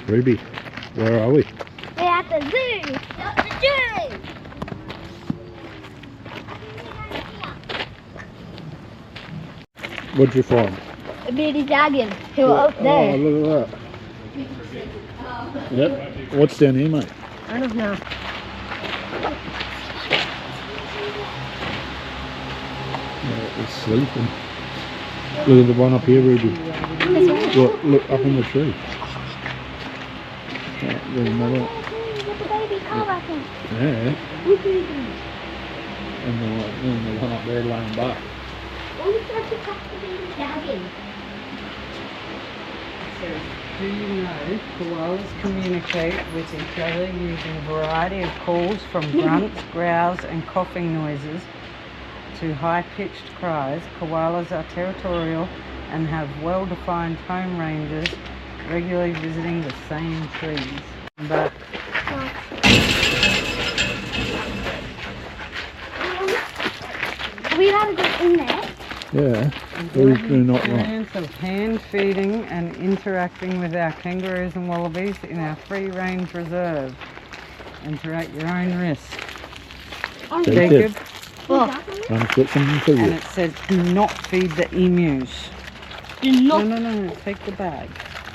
Ruby, where are we? We're at the zoo. At the zoo. What'd you find? A baby dragon. Who are up there? Oh, look at that. Yep. What's down here, mate? I don't know. Yeah, it's sleeping. Look at the one up here, Ruby. Look up in the tree. Yeah, there's another one. With the baby cub, I think. Yeah. And the one up there laying back. Oh, we're supposed to catch the baby dragon. It says, do you know koalas communicate with each other using a variety of calls from grunts, growls and coughing noises to high-pitched cries? Koalas are territorial and have well-defined home ranges, regularly visiting the same trees. But Are we allowed to go in there? Yeah. Please do not run. experience of hand feeding and interacting with our kangaroos and wallabies in our free-range reserve. Enter at your own risk. Jacob, Oh, I've got something for And you. it says do not feed the emus. do not. No, take the bag.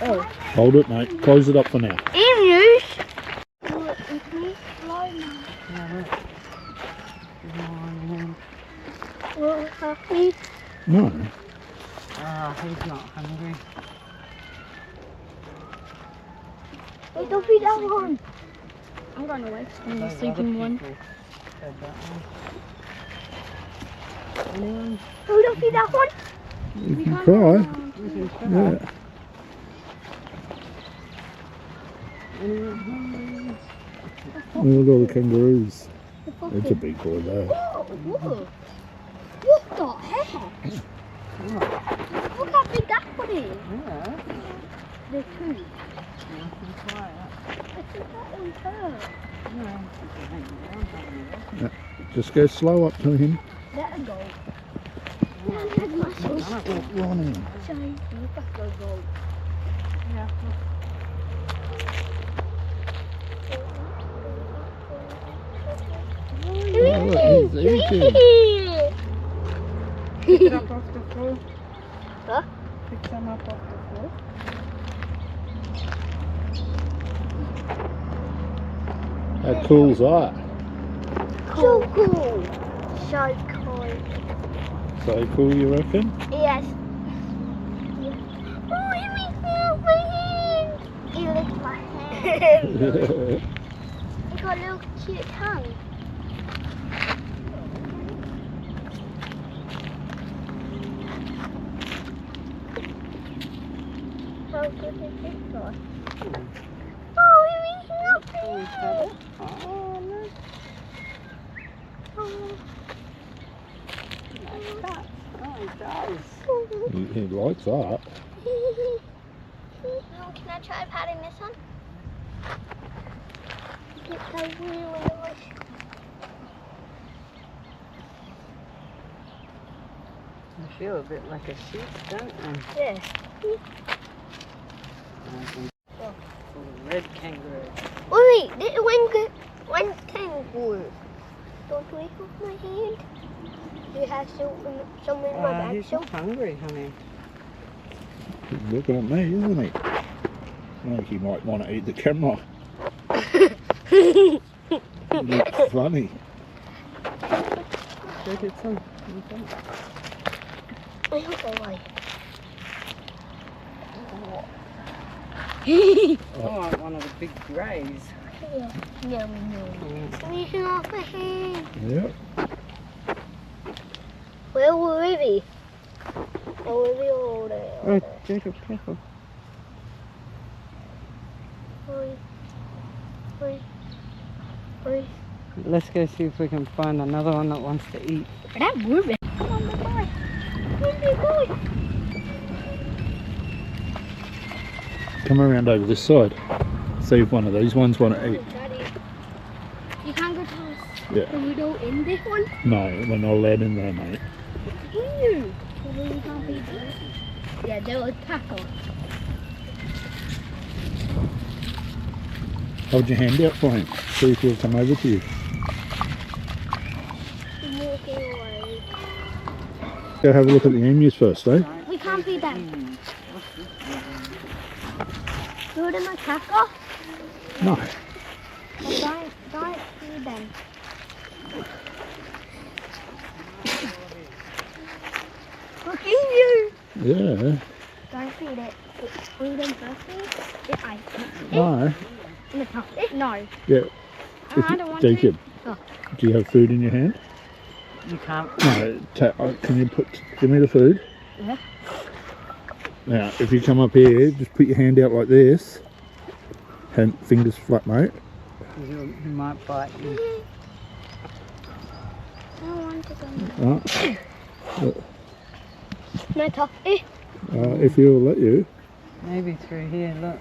Oh. Hold it, mate. Close it up for now. Emus. Look, it's me slow now. Well, happy. No. Ah, he's not hungry. Wait, don't feed that one. I'm going away. I'm Those just thinking other one. people said that one. Anyone? Oh, don't feed that one. You can try. You can try. Yeah. Anyone hungry? Look at all the kangaroos. The It's a fucking- big boy there. Whoa, whoa. What the heck? Look how big that one is. Yeah. The two. You can try it. I think that one's hurt. Yeah. Just go slow up to him. Let her go. There's muscles. Stop running. So, look at her go. Yeah. Look, he's eating. Pick it up off the floor. Huh? Pick some up off the floor. How cool's that? So cool. So cool. So cool, you reckon? Yes. Oh, it makes me off my hand. He licked my hand. He got a little cute tongue. How good is this one? Oh, it makes me off my hand. Oh, no. Oh. Like that. Oh, it does. He likes that. Can I try patting this one? It goes really nice. You feel a bit like a sheep, don't you? Yeah. Red kangaroo. Wait, one kangaroo. Don't wake up my hand. You have some in my bag. He's So not hungry, honey. He's looking at me, isn't he? I think he might want to eat the camera. Looks funny. Go get some. I hope I like. Oh, one of the big greys. Yeah. Yum, yum. Squeezing off my hand. Yep. Where will we? Oh, will be all there. Oh, Jacob, careful. Oi. Oi. Oi. Let's go see if we can find another one that wants to eat. That moving. Come on, big boy. Big boy. Come around over this side. See if one of these ones want to eat. Daddy, you can't go to Yeah. the window in this one. No, we're not allowed in there, mate. You. Well, we can't be there. Yeah, they'll attack us. Hold your hand out for him. See if he'll come over to you. Walking away. Go have a look at the emus first, eh? We can't feed them. Throw them a cracker. No. Don't feed them. Look you. Yeah. Don't feed it. Feed them first, please. Yeah, No. in the top. No. Yeah. I don't want Jacob, to. Oh. do you have food in your hand? You can't. No. Can you give me the food? Yeah. Now, if you come up here, just put your hand out like this. And fingers flat, mate. He might bite you. I don't want to go. Right. My top. If he'll let you. Maybe through here, look.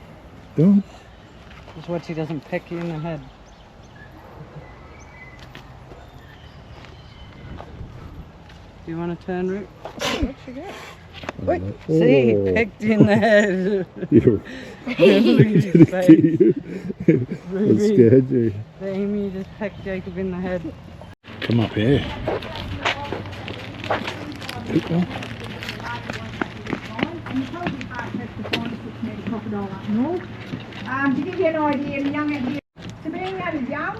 Go. Just watch he doesn't peck you in the head. Do you want to turn, Rick? Wait, see, he pecked you in the head. You. Look at his face. That scared you. The emu just pecked Jacob in the head. Come up here. Keep on. To give you an idea, the young here, to being at a young,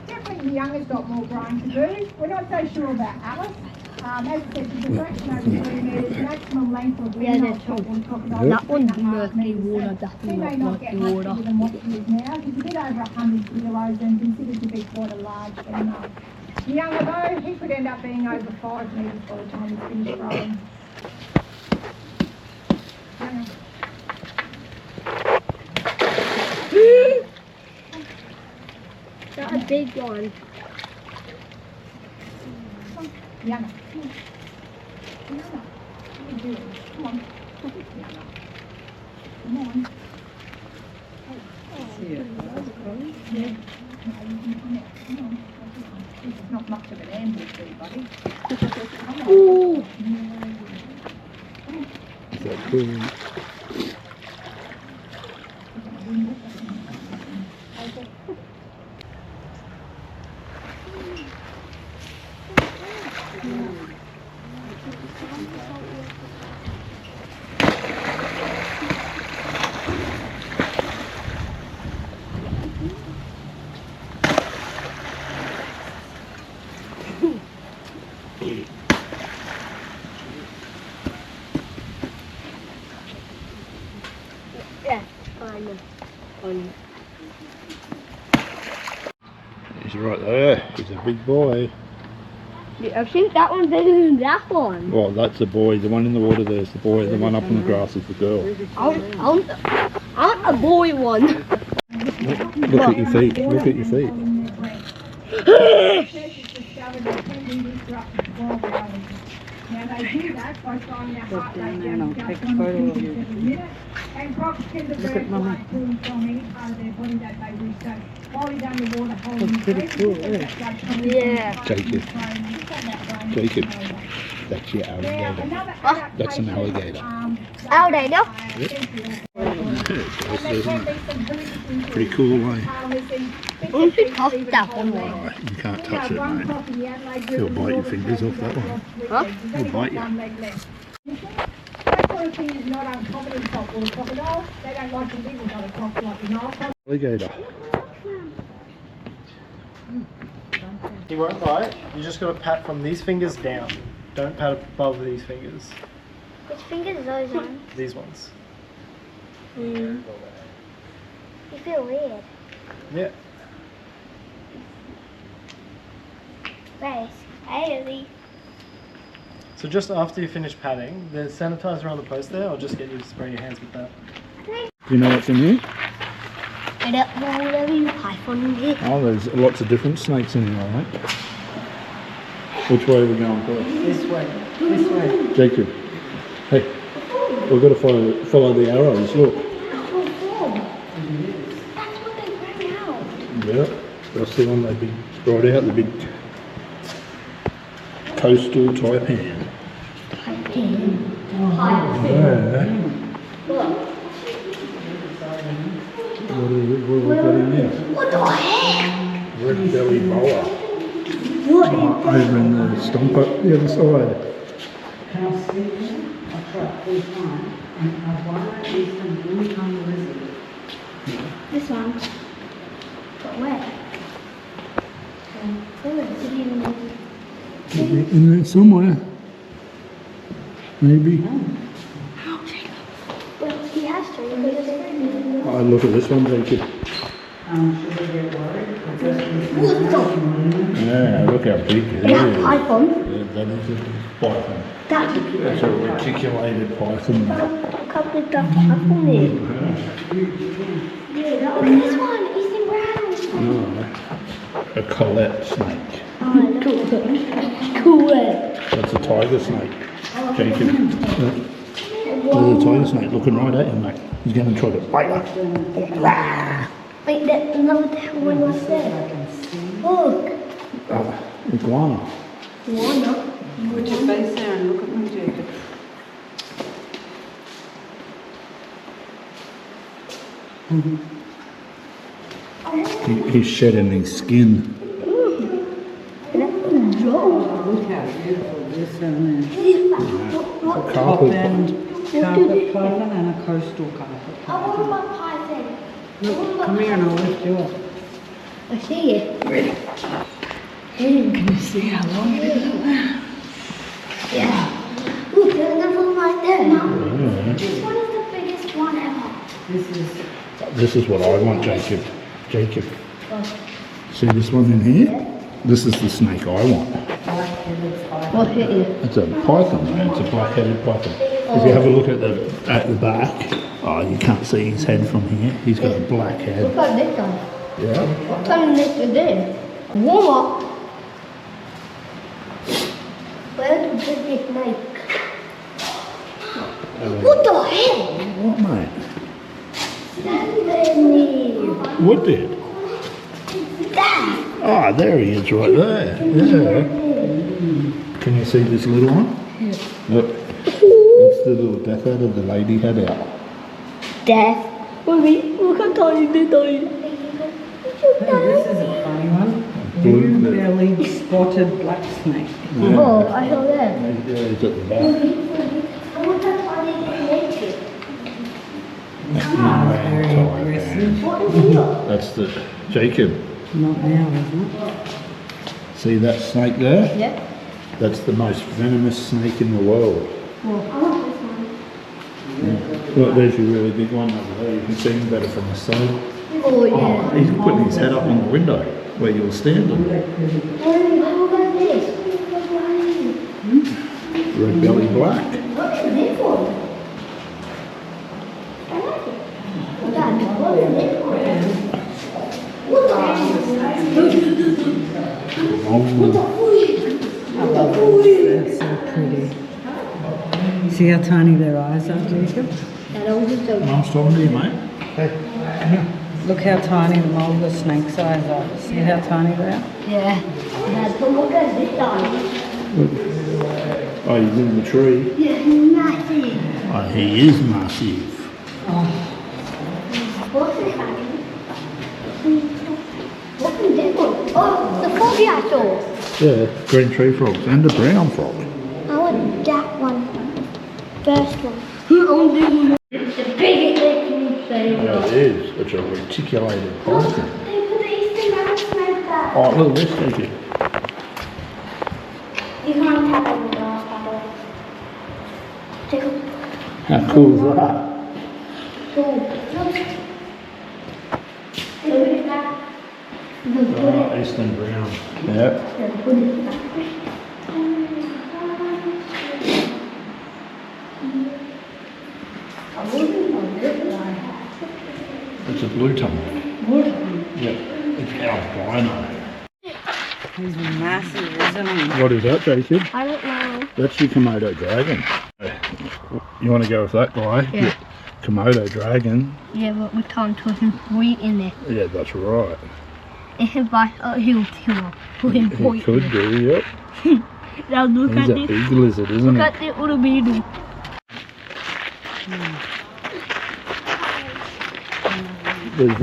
definitely the young has got more growing to do. We're not so sure about Alice. As I said, she's a fraction over 3 metres, maximum length of female saltwater crocodile. That one's murky water, that She one's may not not get murky much water. bigger than what she is now. She's a bit over 100 kilos and considered to be quite a large female. The younger though, he could end up being over 5 metres by the time he's finished growing. Younger. That's a big one. Younger. Younger. What are you doing? Come on. Younger. Come on. See it. Yeah. Come on. This is not much of an ambush for you, buddy. Ooh. Is that cool? Yeah, fine. He's right there. He's a big boy. I think that one's bigger than that one. Well, that's the boy. The one in the water there's the boy. The one up on the grass is the girl. I want a boy one. Look at your feet. Look at your feet. Now they do that by trying their heart rate down down and I'll take a to photo of 100 you. beats a minute. And crocs tend to Look at burst Mummy. like to and from any part of their body that they wish. So while he's underwater holding That's pretty breath, cool, he's isn't got that blood pumping Yeah. through his Jacob. brain. He's got that brain Jacob. control. That's your Now, alligator. another That's an adaptation, alligator. Alligator? Pretty cool, eh? We should touch that one. Oh, you can't touch it, mate. He'll bite your fingers off that one. Huh? He'll bite you. That sort of thing is not uncommon in saltwater crocodiles. They don't like to live with other crocs like the Nile crocodile. Alligator. He won't bite. You just got to pat from these fingers down. Don't pat above these fingers. Which fingers are those on? These ones. You feel weird. Yeah. Very scary. So just after you finish patting, there's sanitizer on the post there. I'll just get you to spray your hands with that. You know what's in here? I don't know whatever you python in here. Oh, there's lots of different snakes in here, mate. Which way are we going first? This way. This way. Jacob. Hey, we've got to follow the arrows. Look. That's what they bring out. Yeah, that's the one they brought out, the big coastal type hand. Yeah. What is it? What have we got in here? What the heck? Red belly boa. What Over in the stomper, the other side. Can I see them? I tried full time. And a white eastern blue tongue lizard. This one. But where? In there somewhere. Maybe. Well, he has to. Oh, look at this one, Jacob. Should I get worried? Yeah, look how big it is. Yeah, python. Yeah, that is a python. That's That's a reticulated python. a couple of ducks up on it. Look at this one. He's in brown. No, a collet snake. Oh, cool. That's a tiger snake. Jacob. There's a tiger snake looking right at him, mate. He's going to try to bite her. Wait, there's another one right there. Look. Iguana. One. Put your face there and look at me, Jacob. He's shedding his skin. Look how beautiful this one is. Carpet. Carpet python and a coastal carpet I want python. my python. Look, come here and I'll lift you up. I see it. Can you see how long it is? Yeah. Look, there's another one right there. This one is the biggest one ever. This is what I want, Jacob. Jacob. See this one in here? This is the snake I want. What hit you? It's a python, man. It's a black-headed python. If you have a look at the back, oh, you can't see his head from here. He's got a black head. Look at this one. Yeah. What time is it today? Warm up. Where did this snake? What the hell? What, mate? That's What did? that. Ah, there he is, right there. Yeah. Can you see this little one? Look. That's the little death head of the lady had out. Death. Look how tiny this is. This is a funny one. Blue-bellied spotted black snake. Yeah. Oh, I saw that. Yeah, he's at the back. I want that tiny snake. Very aggressive. That's the Jacob. Not now, isn't it? See that snake there? Yeah. That's the most venomous snake in the world. I want this one. Look, there's your really big one over there. You can see him better from the side. Oh, Oh, yeah. he's putting his head up on the window where you're standing. Look at this. Red belly black. Look at this one. I like it. Dad, what is this one? What the heck? I love them. They're so pretty. See how tiny their eyes are, Jacob? I'm talking to you, mate. Hey. Look how tiny the mulga snake's eyes are. See how tiny they are? Yeah. Dad, but look at this one. Oh, he's in the tree. Yeah, he's massive. Oh, he is massive. What's this one? What's in this one? Oh, the froggy I saw. Yeah, green tree frogs and a brown frog. I want that one. First one. It's the biggest thing you can say. Oh, it is. It's a reticulated python. They put the Eastern Mountain snake there. Oh, look at this, Jacob. You can't tap on the glass, Papa. Take a How cool is that? Look. Look at that. Look, put Oh, it. Eastern brown. Yep. Put it back. I wouldn't know this one. It's a blue tongue. Yep. It's albino. He's massive, isn't he? What is that, Jacob? I don't know. That's your Komodo dragon. You want to go with that guy? Yeah. Komodo dragon. Yeah, but we can't put him right in there. Yeah, that's right. If he bites, he'll put him He right could in do, yep. there. Now look He's at a this. big lizard, isn't Look he? at the little beetle. There's,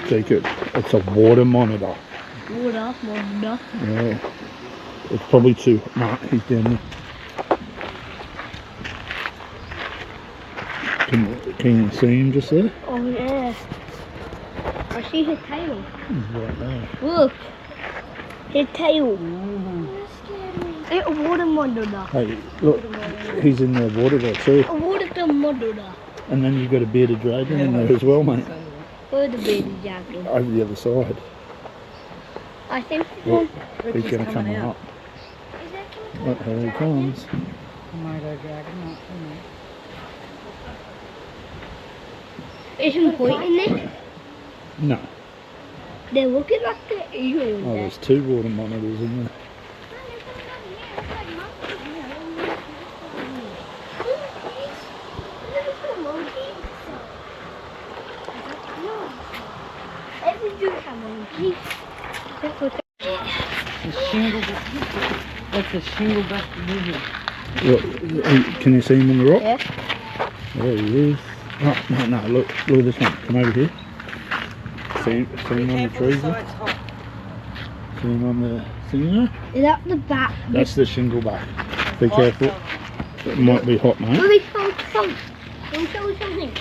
Jacob, it's a water monitor. Water monitor. Yeah. It's probably too... No, he's down there. Can you see him just there? Oh yeah. I see his tail. He's right there. Look. His tail. It's a water monitor. Hey, look, he's in the water there too. A water monitor. And then you've got a bearded dragon in there as well, mate. Where's the baby dragon? Over the other side. I think Look, he's going to come up. Look, here he comes. Komodo dragon, not for me. Is he pointing it? No. They're looking like the eagle. Oh, there's two water monitors in there. The shingle, that's a shingleback lizard. Look, can you see him on the rock? Yeah. There he is. Oh, no, look at this one. Come over here. See him on the trees there? See him on the thing there? Is that the back? That's the shingleback. Be careful. It might be hot, mate. Let me show you something.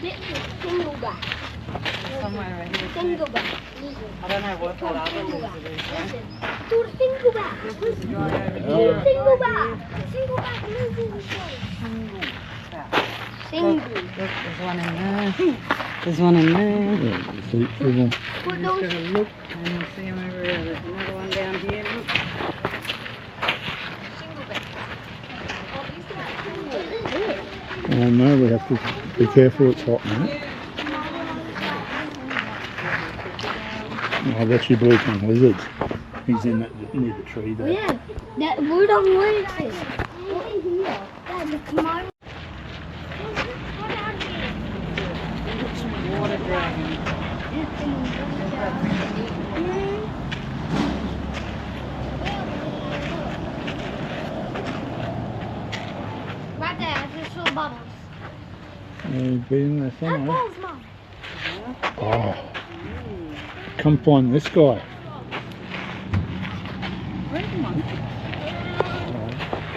This is shingleback. Somewhere right here. Shingleback. I don't know what that other lizard is. Listen. Do the shingleback. This is the guy over Do here. the shingleback. Shingleback lizard. Single. Look, there's one in there. There's one in there. Yeah, you see, there's one. Put Just those. gotta look and you see him over here. There's another one down here. Look. Oh no, we have to be careful, it's hot, mate. Oh, that's your blue tongue lizard. He's in that near the tree there. Yeah. That wood on wood is. What is here? That's a command. Water dragon. Right there, I just saw bubbles. He's been there somewhere. Bubbles, Mum. Oh, come find this guy. Where's the one?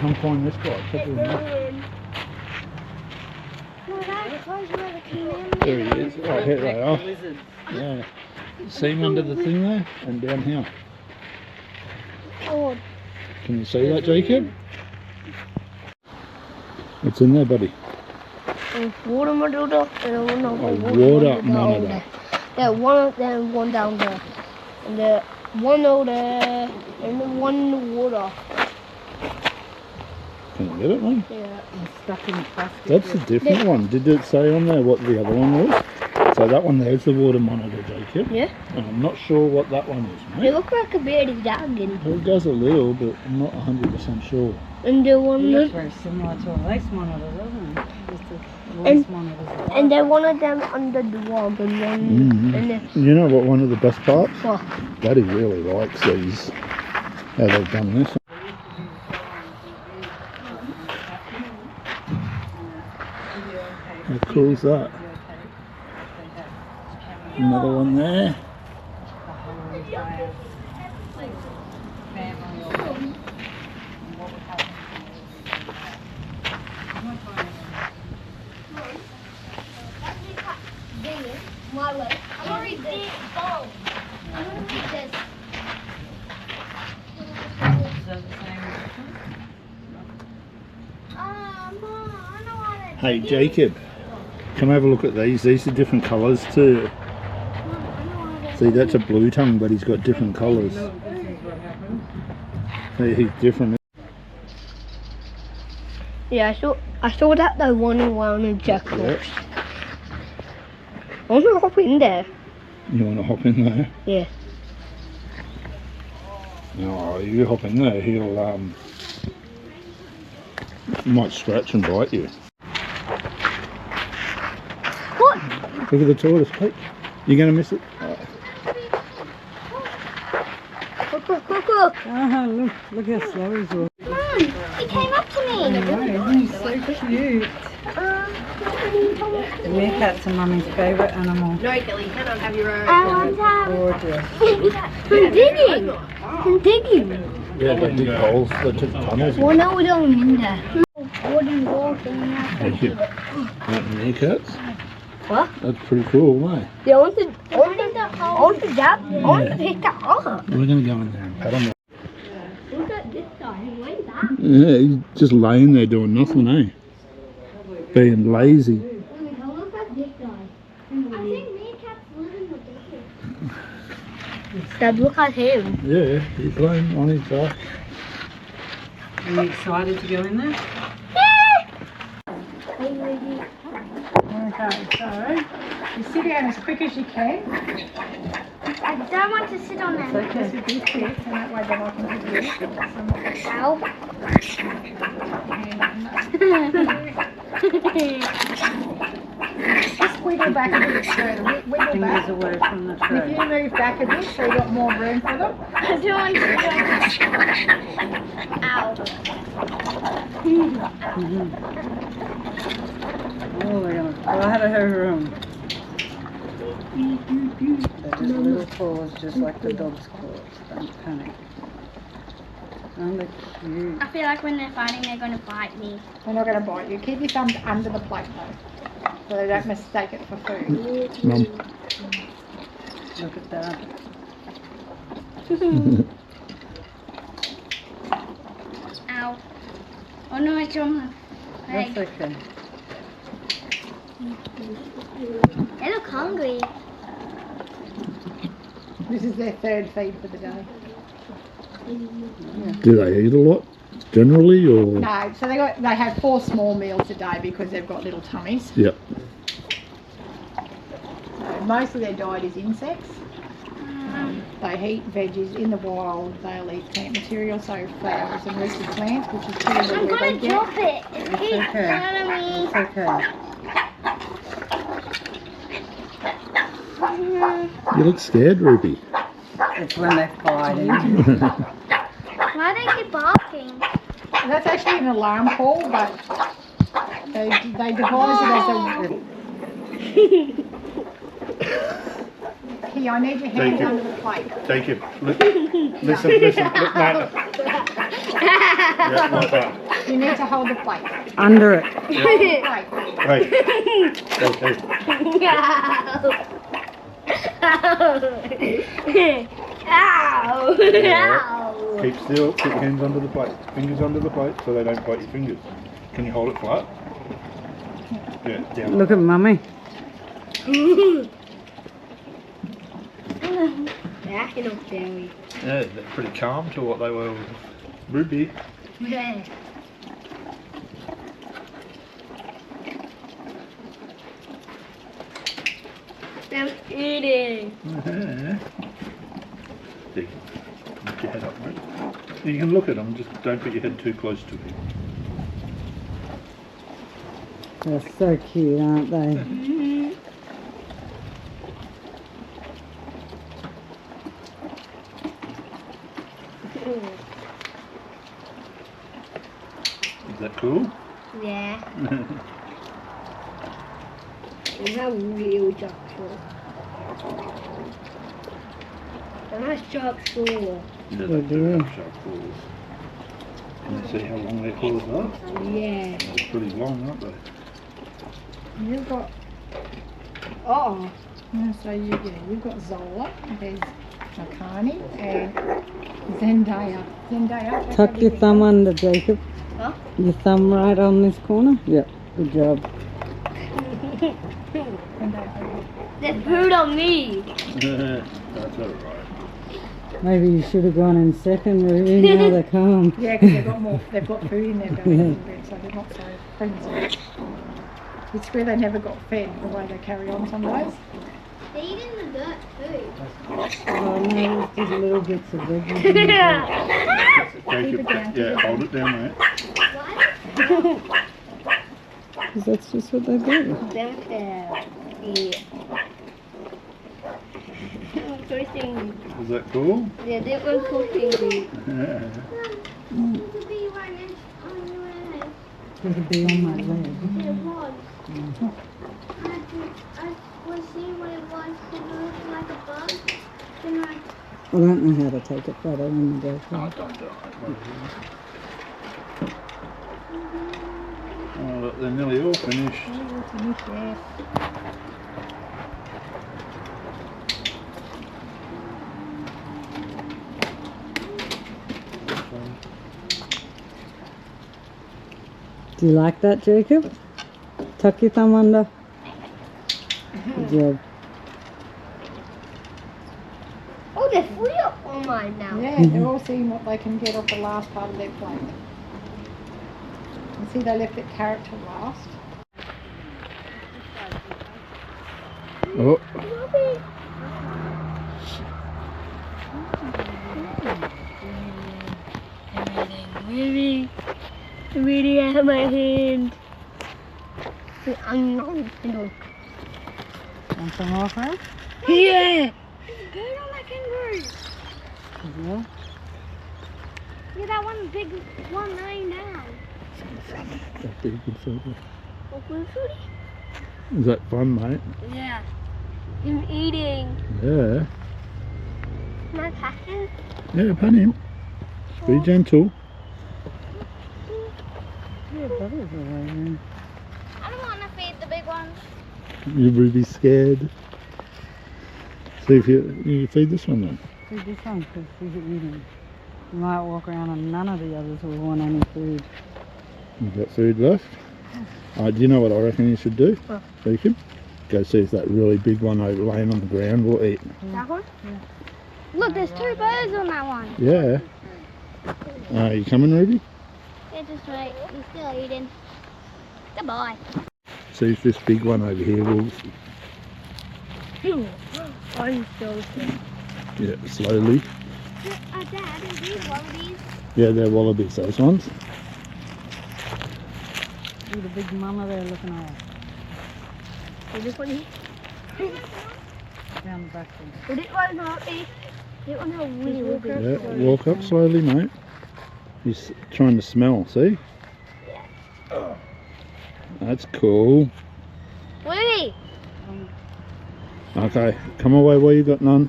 Come find this guy. Check him out. No, that was where the command. There he is. Oh, here they are. Lizard. Yeah. See him under the thing there and down here. Oh, Can you see that, Jacob? It's in there, buddy. a water monitor and a water monitor. There, one up there and one down there. And the one over there and the one in the water. Can you get it, man? Yeah. It's stuck in plastic. That's a different one. Did it say on there what the other one was? So that one there's the water monitor, Jacob. Yeah? And I'm not sure what that one is, They mate. look like a bearded dragon. It does a little, but I'm not 100% sure. And the one It looks that, very similar to a lace monitor, doesn't it? Just a lace monitor. and then one of them under the wall and one Mhm. and then You know what one of the best parts? what? Daddy really likes these, how they've done this. How cool is that? Another one there. My way. I'm gonna read this. Oh, I'm gonna read this. Mom, I know how to. Hey Jacob, come have a look at these. These are different colours too. See, that's a blue tongue, but he's got different colours. See, he's different. Yeah, I saw that the one around in Jackbox. Yeah. I want to hop in there. You want to hop in there? Yeah. No, you hop in there, he'll might scratch and bite you. What? Look at the tortoise, Pete. You're going to miss it. Look, look, look, look. Oh, look how slow he's walking. Mom, he came up to me. I know, he's so cute. The meerkat's are Mummy's favourite animal. No, Kelly, you cannot have your own. I want to have. Gorgeous. I'm digging. I'm digging. Yeah, they dig holes. They took tunnels. Well, no, we don't need that. Wooden wall thing. Thank you. Meerkats? What? That's pretty cool, mate. Yeah, I want to pick that up. We're going to go in there and pat him. Look at this guy. Where's that? Yeah, he's just laying there doing nothing, eh? Being lazy. Look at this guy. I think meerkats live in the desert. Dad, look at him. Yeah, he's laying on his back. Are you excited to go in there? Okay, so you sit down as quick as you can. I don't want to sit on It's them. okay. Just with this bit, and that way then I can give you some Ow. Just wiggle back a bit further. Wiggle Fingers back. away from the If tray. you move back a bit so you've got more room for them. I don't want to sit on them. Ow. Oh, they're going to fly out of her room. They're just little claws, just like the dog's claws. Don't panic. Oh, they're cute. I feel like when they're fighting, they're going to bite me. They're not going to bite you. Keep your thumbs under the plate though, so they don't mistake it for food. Mum. Look at that. Ow. Oh no, it's on my That's leg. okay. They look hungry. This is their third feed for the day. Do they eat a lot, generally, or? No, so they have 4 small meals a day because they've got little tummies. Yep. So most of their diet is insects. They eat veggies in the wild. They'll eat plant material, so flowers and rooted plants, which is typically I'm where going they to drop get. it. It keeps okay. telling me. It's okay. You look scared, Ruby. It's when they're fighting. Why do they keep barking? That's actually an alarm call, but they devise it as a. Here, I need your hands Thank you. under the plate. Thank you. Listen. Look, no. Yeah, like that. You need to hold the plate. Under it. Hold the plate. Hey. Okay. Ow! Ow! Keep still. Keep your hands under the plate. Fingers under the plate so they don't bite your fingers. Can you hold it flat? Yeah, down. Look at Mummy. Yeah, I can look scary. Yeah, they're pretty calm to what they were with Ruby. Yeah. I'm eating. Dig. Lift your head up, mate. You can look at them, just don't put your head too close to them. They're so cute, aren't they? Is that cool? Yeah. They have real sharp claws. They have sharp claws. Yeah, They they do do. have sharp claws. Can you see how long their claws are? Yeah. They're pretty long, aren't they? You've got. Oh. Yeah, so you've got Zola. There's Makani and Zendaya. Zendaya. Tuck your thumb under, Jacob. Huh? Your thumb right on this corner? Yep, good job. There's food on me. That's alright. Maybe you should have gone in second, Ruby. Now they're calm. Yeah, because they've got food in their belly, so they're not so frenzied. It's where they never got fed, the way they carry on some days. They eat in the dirt too. Oh no, it's just little bits of veggies. Thank you. Keep it down, Yeah, hold it down, mate. Because that's just what they do. Them yeah. Pushing. Is that cool? Yeah, they were pushing me. Yeah. There's a bee on my leg. was seeing what it was. It looked like a bug. Then I don't know how to take a photo on the GoPro. Oh, don't do it. Oh, look, they're nearly all finished. Do you like that, Jacob? Tuck your thumb under. Good job. Oh, they're fully up on mine now. Yeah, they're all seeing what they can get off the last part of their plate. You see they left that carrot till last. Oh, Really out of my hand. I'm not going Want some more, friend? Yeah. Good on that kangaroo. Yeah. Yeah, that one big one lying down. that'd be a good photo. Oh, food foodie? Is that fun, mate? Yeah. Him eating. Yeah. Can I pat him? Yeah, pat him. Be gentle. Yeah, buddies are right. I don't want to feed the big ones. You would be scared. See if you feed this one then. Feed this one because he's eating. You might walk around and none of the others will want any food. You've got food left. Do you know what I reckon you should do? What? Jacob? Go see if that really big one over laying on the ground will eat. That one? Yeah. Look, there's 2 birds on that one. Yeah. You coming, Ruby? Yeah, just wait. He's still eating. Goodbye. See if this big one over here will... I'm so sick. Yeah, slowly. Dad, are these wallabies? Yeah, they're wallabies, those ones. See the big mama there looking at us. Is this one here? Down the back one. Would it one not be? It one have really big. Yeah, walk up slowly, mate. He's trying to smell, see? Yeah. That's cool. Willie! Okay, come away where you got none.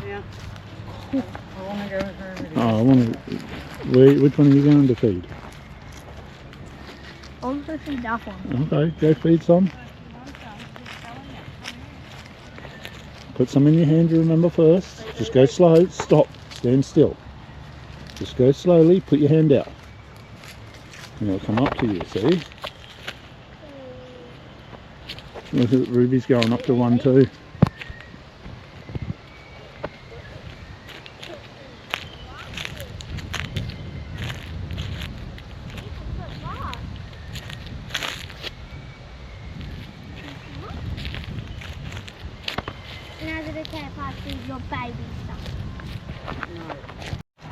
Yeah. I want to go with her. Oh, I want to... Which one are you going to feed? I'm supposed to feed that one. Okay, go feed some. Put some in your hand, you remember first. Just go slow, stop, stand still. Just go slowly, put your hand out. And it'll come up to you, see? Look at Ruby's going up to one too. Now that I can't pass your baby stuff.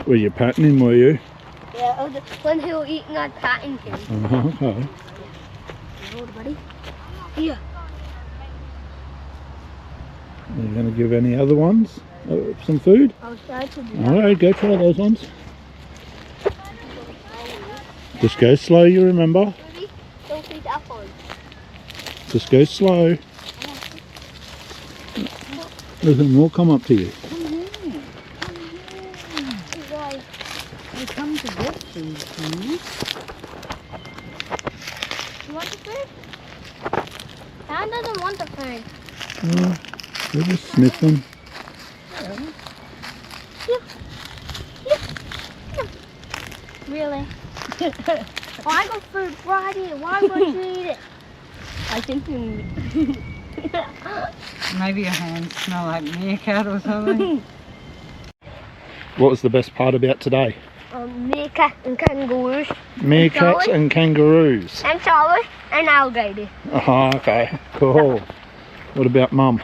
Were you patting him, were you? Yeah, when he was eating, I'd patting him. Okay. Hold, buddy. Here. Are you going to give any other ones some food? I'll try to do that. Alright, go try those ones. Just go slow, you remember? Ruby, don't feed that one. Just go slow. Listen, we'll come up to you. Guys, They come to get food, can you? you want the food? Dan doesn't want the food. We'll just sniff them. Really? Oh, I got food right here. Why would you eat it? I think you need it. Maybe your hands smell like meerkat or something. What was the best part about today? Meerkat and kangaroos. Meerkats and kangaroos. And Charlie and alligator. Oh, okay, cool. What about Mum?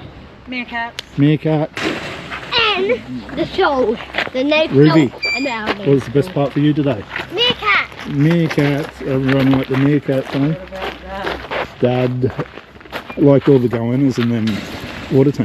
Meerkats. Meerkat. And the shoals. The next Ruby, shoal and the alligator. what was the best part for you today? Meerkat. Meerkats. Everyone liked the meerkats, eh? What about that? Dad liked all the goannas and then water tank.